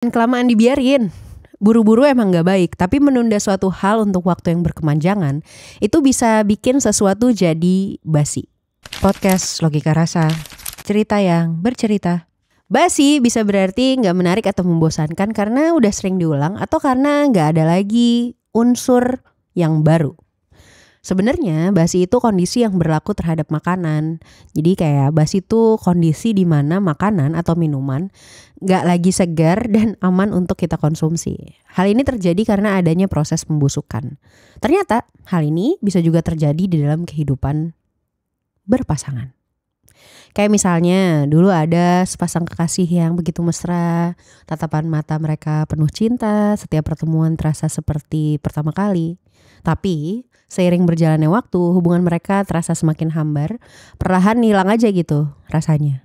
Kelamaan dibiarin. Buru-buru emang gak baik, tapi menunda suatu hal untuk waktu yang berkepanjangan itu bisa bikin sesuatu jadi basi. Podcast Logika Rasa, cerita yang bercerita. Basi bisa berarti gak menarik atau membosankan karena udah sering diulang atau karena gak ada lagi unsur yang baru. Sebenarnya basi itu kondisi yang berlaku terhadap makanan. Jadi kayak basi itu kondisi di mana makanan atau minuman gak lagi segar dan aman untuk kita konsumsi. Hal ini terjadi karena adanya proses pembusukan. Ternyata hal ini bisa juga terjadi di dalam kehidupan berpasangan. Kayak misalnya dulu ada sepasang kekasih yang begitu mesra, tatapan mata mereka penuh cinta, setiap pertemuan terasa seperti pertama kali. Tapi seiring berjalannya waktu, hubungan mereka terasa semakin hambar, perlahan hilang aja gitu rasanya.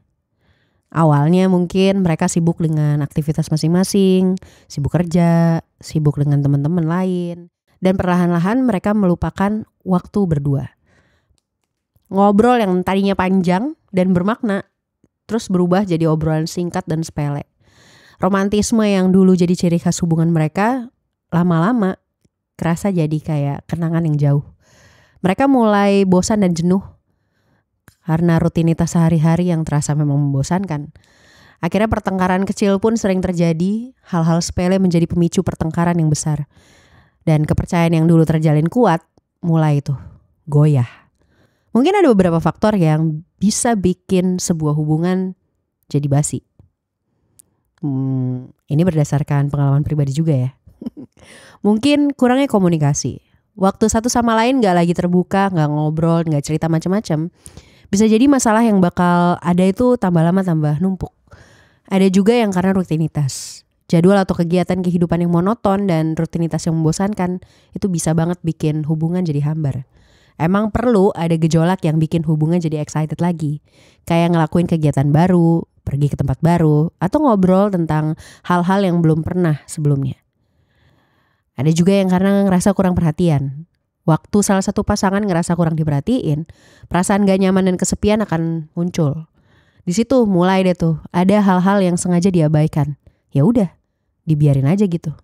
Awalnya mungkin mereka sibuk dengan aktivitas masing-masing, sibuk kerja, sibuk dengan teman-teman lain, dan perlahan-lahan mereka melupakan waktu berdua. Ngobrol yang tadinya panjang dan bermakna, terus berubah jadi obrolan singkat dan sepele. Romantisme yang dulu jadi ciri khas hubungan mereka, lama-lama kerasa jadi kayak kenangan yang jauh. Mereka mulai bosan dan jenuh karena rutinitas sehari-hari yang terasa memang membosankan. Akhirnya pertengkaran kecil pun sering terjadi, hal-hal sepele menjadi pemicu pertengkaran yang besar. Dan kepercayaan yang dulu terjalin kuat, mulai itu goyah. Mungkin ada beberapa faktor yang bisa bikin sebuah hubungan jadi basi. Ini berdasarkan pengalaman pribadi juga ya. Mungkin kurangnya komunikasi. Waktu satu sama lain gak lagi terbuka, gak ngobrol, gak cerita macam-macam. Bisa jadi masalah yang bakal ada itu tambah lama tambah numpuk. Ada juga yang karena rutinitas. Jadwal atau kegiatan kehidupan yang monoton dan rutinitas yang membosankan itu bisa banget bikin hubungan jadi hambar. Emang perlu ada gejolak yang bikin hubungan jadi excited lagi. Kayak ngelakuin kegiatan baru, pergi ke tempat baru, atau ngobrol tentang hal-hal yang belum pernah sebelumnya. Ada juga yang karena ngerasa kurang perhatian. Waktu salah satu pasangan ngerasa kurang diperhatiin, perasaan gak nyaman dan kesepian akan muncul. Di situ mulai deh tuh, ada hal-hal yang sengaja diabaikan. Ya udah, dibiarin aja gitu.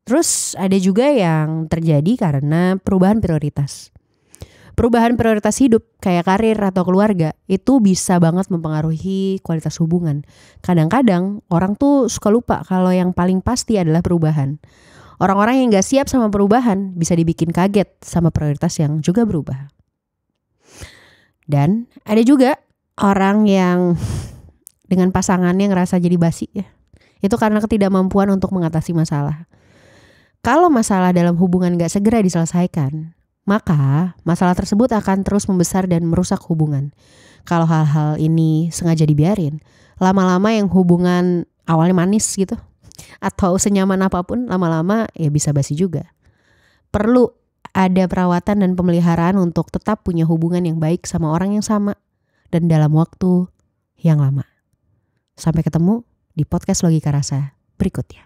Terus ada juga yang terjadi karena perubahan prioritas. Perubahan prioritas hidup kayak karir atau keluarga itu bisa banget mempengaruhi kualitas hubungan. Kadang-kadang orang tuh suka lupa kalau yang paling pasti adalah perubahan. Orang-orang yang gak siap sama perubahan bisa dibikin kaget sama prioritas yang juga berubah. Dan ada juga orang yang dengan pasangannya ngerasa jadi basi ya. Itu karena ketidakmampuan untuk mengatasi masalah. Kalau masalah dalam hubungan gak segera diselesaikan, maka masalah tersebut akan terus membesar dan merusak hubungan. Kalau hal-hal ini sengaja dibiarin, lama-lama yang hubungan awalnya manis gitu, atau senyaman apapun, lama-lama ya bisa basi juga. Perlu ada perawatan dan pemeliharaan untuk tetap punya hubungan yang baik sama orang yang sama dan dalam waktu yang lama. Sampai ketemu di podcast Logika Rasa berikutnya.